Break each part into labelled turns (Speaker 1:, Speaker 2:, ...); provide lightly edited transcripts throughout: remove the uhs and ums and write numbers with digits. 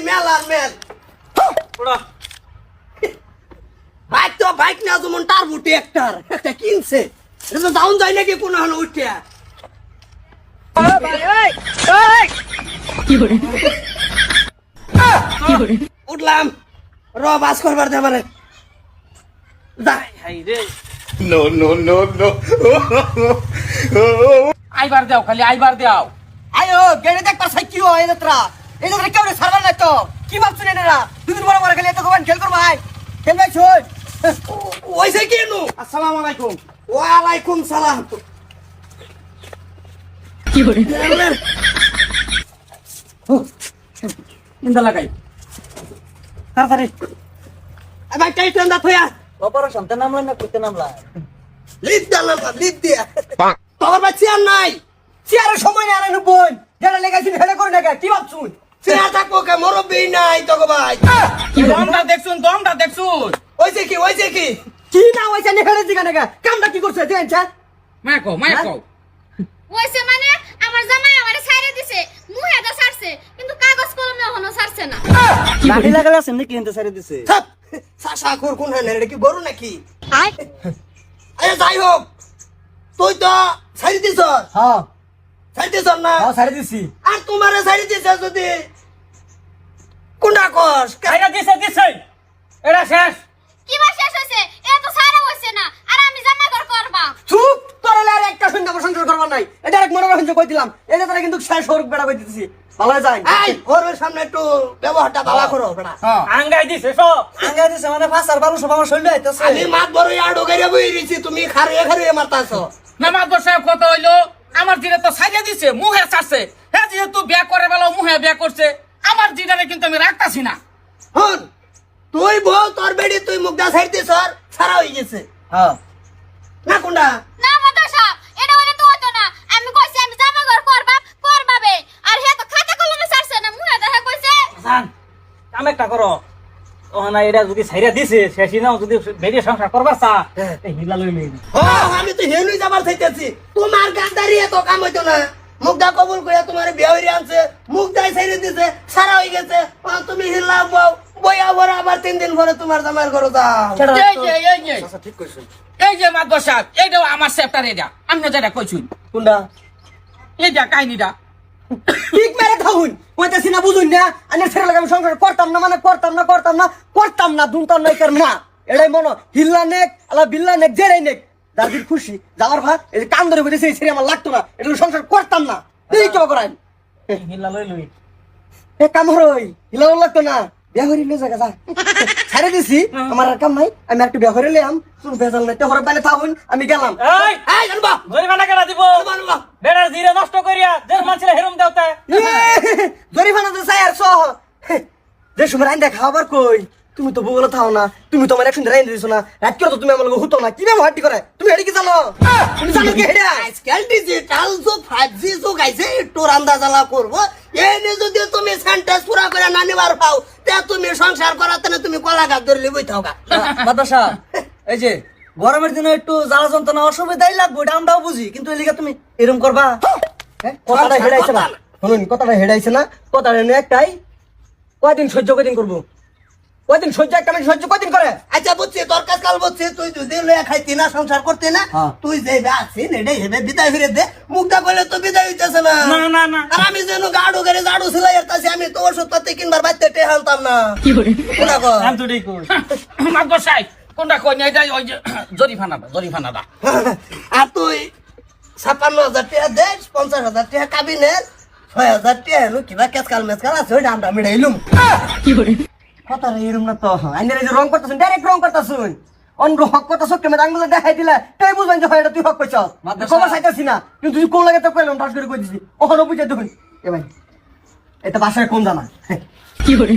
Speaker 1: Mail আর mail bike তো bike না যেমন তার বুটি একটা কিনছে এটা তো ডাউন যায় নাকি কোনো হলো উঠিয়া উঠলাম র বাস করবার দে মানে
Speaker 2: No, no, no, no.
Speaker 3: আইবার দাও খালি আইবার দাও
Speaker 1: আয়ো গেড়ে দেখবার সাই কি হয় এই যাত্রা কেউ সার্ভার নাই তো কি ভাবছেন এরা দুদিন বড় বড় খেলে এত কমান খেল কর ভাই খেল ভাই ছয় ওইসে কি নু আসসালামু আলাইকুম ওয়া আলাইকুম সালাম
Speaker 3: কি করে ইন্দা লাগাই
Speaker 1: তাড়াতাড়ি এই ভাই টাইট এন্ড থয়া
Speaker 4: অপারেশন তে নামলা না কইতে নামলা
Speaker 1: লিড দালাম লিড দিয়া তোর বাচ্চা আর নাই চেয়ারে সময় নাই আর বোন যেটা লেগাইছিস হেলে করে না কি ভাবছুন চেয়ার থাকবো কে মুরব্বি নাই তো ভাই
Speaker 3: দমটা দেখছুন
Speaker 1: ওইসে কি কি না ওইসে নে হেলে দিগা নাকা কামটা কি করছে দেনছা
Speaker 3: মাইকো
Speaker 5: ওইসে মানে আমার জামাই আমারে ছাইরে দিছে মুহে দা ছাড়ছে কিন্তু কাগজ কলমে এখনো ছাড়ছে না
Speaker 4: লাঠি লাগালে আছে নাকি এনতে সারি দিছে
Speaker 1: থাপ সাসা কর কোন হ্যাঁ এটা কি গরু নাকি
Speaker 5: আয়
Speaker 1: আরে যাই হোক তুই তো ছাড়ি দিছ
Speaker 4: হ্যাঁ
Speaker 1: ছাড়ি দিছ না
Speaker 4: হ্যাঁ সারি দিছি
Speaker 1: আর তোমারে ছাড়ি দিছে যদি কোনটা কস
Speaker 3: কাইরা দিছে এটা শেষ
Speaker 5: কি বা শেষ হইছে এটা তো ছাড়া হইছে না আর আমি জামাই ঘর করবা
Speaker 1: চুপ তোরলে আর একটা সুন্দর প্রশংসা করবার নাই এটা এক মনে রাখুন কই দিলাম এই যে তোরা কিন্তু শেষ হরক বেড়া কই দিতেছি ভালো যায় এই ওর সামনে একটু ব্যবহারটা ভালো করো বেড়া
Speaker 3: আঙ্গাই দিছে সব
Speaker 4: আঙ্গা দিছে মানে ফাসার বালু সব আমার শরীরে আইতাছে
Speaker 1: আমি মাত বড় আড়ো গাইরা বই রিছি তুমি খারে মারতাছো
Speaker 3: নামাজ বসায় কত হইলো আমার জিরে তো সাইজা দিছে মুহে ছাড়ছে হ্যাঁ যেহেতু বিয়া করে বেলা মুহে বিয়া করছে আমার জিরারে কিন্তু আমি রাখতাছি না
Speaker 1: হন তুই বল তোর বেড়ি তুই মুখদা ছাড় দিছ সারা হই গেছে
Speaker 4: হ্যাঁ
Speaker 1: না কোনটা
Speaker 5: না মাতা সাহেব এটা হইলে তো হতো না আমি কইছি আমি জামাই ঘর করবাবে আর হে তো খাতা কলমে ছাড়ছে না মুহে দেখা কইছে
Speaker 4: জান কাম একটা করো ওহানা এটা যদি ছাইরা দিছে শেষই নাও যদি বেরিয়ে সংসার করবার চা এই হিলা লই লই
Speaker 1: ও আমি তো হেলুই যাবার চাইতেছি তোমার গাদারি এত কাম হইতো না মুখদা কবুল কইয়া তোমার বিয়া হইরে আনছে মুখদাই ছাইরে দিছে সারা হই গেছে তুমি হিলা বউ বইয়া বড় আবার 3 দিন পরে তোমার জামাইয়ের ঘরে যাও
Speaker 4: আচ্ছা ঠিক কইছ
Speaker 3: এই যে মাদ বসাক এইটাও আমার সেপ্টার এটা আমি যেটা কইছুন
Speaker 4: কোনটা
Speaker 3: এইটা কাহিনীটা
Speaker 1: ঠিক মেরে থাকুন কইতাছি না বুঝুন না আমি ছেড়ে লাগাম সংসার করতাম না মানে করতাম না দুনতাম না কর না এটাই মনো হিল্লা নেক আলা বিল্লা নেক জেরাই নেক দাদির খুশি যাওয়ার ভাত এই যে কান ধরে বইতেছে এই ছেড়ে আমার লাগতো না এটা সংসার করতাম না এই কি করাই
Speaker 4: হিলা লই লই
Speaker 1: এ কাম হরই হিলা লাগতো না বিয়া হরি লে জায়গা যা ছেড়ে দিছি আমার আর কাম নাই আমি একটু বিয়া হরি লইলাম শুন বেজাল নাই তে হরে বাইলে থাকুন আমি গেলাম
Speaker 4: এই
Speaker 1: এই জানবা
Speaker 4: জরিমানা কেন দিব
Speaker 1: জানবা
Speaker 4: বেড়ার জিরে নষ্ট করিয়া যে মানছিলে হেরম দেওতে
Speaker 1: জরিমানা তো চাই আর সহ যে সময় রাইন্দা খাবার কই তুমি তো বলে থাও না তুমি তো আমার একসঙ্গে রাইন্দা দিছো না রাত করে তো তুমি আমার লগে হুতো না কি ভাবে হাঁটি করে তুমি হেডি কি জানো তুমি জানো কি হেডা আজকাল ডিজিটাল তো 5G তো গাইছে একটু রান্দা জ্বালা করবো এই নে যদি তুমি সেন্টেন্স পুরা করে না নিবার পাও তে তুমি সংসার করাতে না তুমি কলা গাছ ধরে লিবই থাও গা
Speaker 4: বাতাসা এই যে গরমের দিনে একটু জ্বালা যন্ত্রণা অসুবিধাই লাগবে এটা আমরাও বুঝি কিন্তু এলিগা তুমি এরকম করবা
Speaker 1: কথাটা হেডাইছে না শুনুন কথাটা হেডাইছে না কথাটা নিয়ে একটাই কয়দিন সহ্য কয়দিন করবো কয়দিন সহ্য একটা মানুষ সহ্য কয়দিন করে আচ্ছা বুঝছি তোর কাজ কাল বুঝছি তুই যদি লইয়া খাইতি না সংসার করতে না তুই যে আছিস এটাই হেবে বিদায় ফিরে দে মুখটা করলে তো বিদায় হইতেছে না
Speaker 4: না
Speaker 1: আর আমি যেন গাড়ো করে জাড়ু সিলাই এরতাছি আমি তো ওষুধ পাতি কিনবার বাইতে টে হালতাম না
Speaker 3: কি করে
Speaker 1: কোনা কো
Speaker 4: আমি তো ঠিক কই
Speaker 3: মাদ বসাই কোনটা কই নাই যাই ওই যে জরিফানাটা
Speaker 1: আর তুই ৫৬,০০০ টাকা দে ৫০,০০০ টাকা কাবিনের ৬,০০০ টাকা হলো কিবা কেসকাল মেসকাল আছে ওইটা আমরা মিলাইলুম
Speaker 3: কি করে
Speaker 1: কথা এরম না তো আইনের এই যে রং করতেছুন ডাইরেক্ট রং করতেছুন অন্য হক করতেছ কেমন আঙ্গুলে দেখাই দিলে তাই বুঝবেন যে হয় এটা তুই হক কইছ খবর চাইতেছি না কিন্তু তুই কোন লাগে তো কইলাম ঠাস করে কই দিছি ওখানে বুঝে দেখুন এ ভাই এটা বাসায় কোন জানা
Speaker 3: কি করে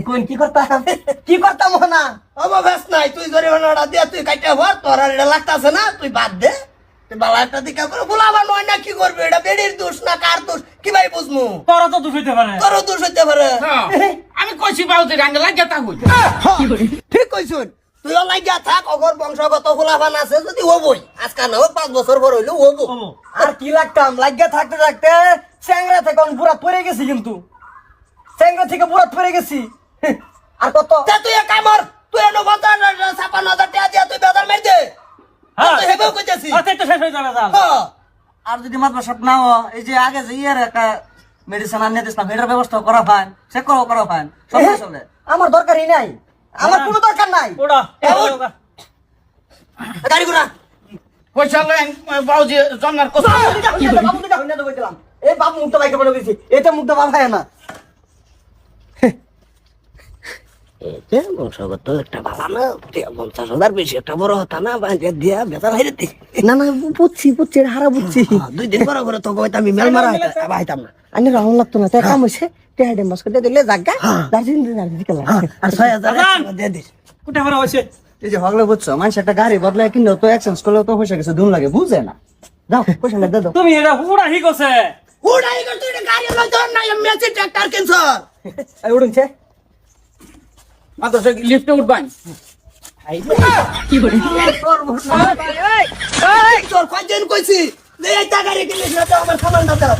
Speaker 1: কোন কি করতাম না অববেশ নাই তুই জরিমানাটা দিয়ে তুই কাইটা হওয়ার তোর আর এটা লাগতাছে না তুই বাদ দে বালা একটা দিকা করে বলাবা নয় না কি করবে এটা বেডির দোষ না কার দোষ কি ভাই বুঝমু
Speaker 4: তোরা তো দোষ হইতে পারে
Speaker 1: তোর দোষ হইতে পারে
Speaker 3: আমি কইছি বাউতে রাঙ্গে লাগিয়া তা হই কি করে
Speaker 1: ঠিক কইছুন তুইও লাগিয়া থাক অগর বংশগত ফুলাফান আছে যদি হবই আজকাল না হোক 5 বছর পর হইলো হবো আর কি লাগতাম লাগিয়া থাকতে থাকতে চ্যাংরা থেকে আমি পুরা পড়ে গেছি কিন্তু চ্যাংরা থেকে পুরা পড়ে গেছি আর কত
Speaker 3: তুই এক কামর তুই 56,000 টাকা দিয়া তুই বেদার মেরে দে
Speaker 4: হ্যাঁ
Speaker 3: তুই হেবেও কইতেছি
Speaker 4: আচ্ছা তো শেষ হয়ে যাবে যাও
Speaker 1: আর যদি মাত্র সব না হয় এই যে আগে যে ইয়ার একটা মেডিসিন আনিয়ে দিছিলাম এটার ব্যবস্থা করা ফাইন চেক করা ফাইন সব চলে আমার দরকারই নাই আমার কোনো দরকার নাই
Speaker 4: ওড়া
Speaker 1: গাড়ি ঘোড়া
Speaker 3: পয়সা লয় বাউজি জন্নার কথা
Speaker 1: এই বাপ মুক্ত বাইকে পড়ে গেছি এটা মুক্ত বাপ হয় না বংশগত একটা ভালো না 50,000 বেশি একটা বড় হতা না বাঁধিয়ে দিয়া বেতার হাইরে না না বুঝছি হারা বুঝছি 2 দিন পরে করে তো আমি মেল মারা হইতাম না আনি রাহুল লাগতো না তাই কাম হইছে টেহাডে মাস করে দিলে জাগা দার্জিলিং আর 6,000 দিয়ে দিস
Speaker 4: কোটা ভরা হইছে
Speaker 1: এই যে হগলে বুঝছো মানুষ একটা গাড়ি বদলায় কিনলো তো এক্সচেঞ্জ করলে তো পয়সা কিছু দুন লাগে বুঝে না দাও পয়সা লাগে দাও
Speaker 4: তুমি এটা হুড়া হি গছে
Speaker 3: উড়াই কর তুই গাড়ি লই তোর না মেসি ট্রাক্টর কিনছ
Speaker 1: এই উড়ুনছে
Speaker 3: মাত্র লিফটে উঠবাই
Speaker 1: তোর কয়জন কইছি এই টাকা রেখে নিস না তো আমার খাবার দাও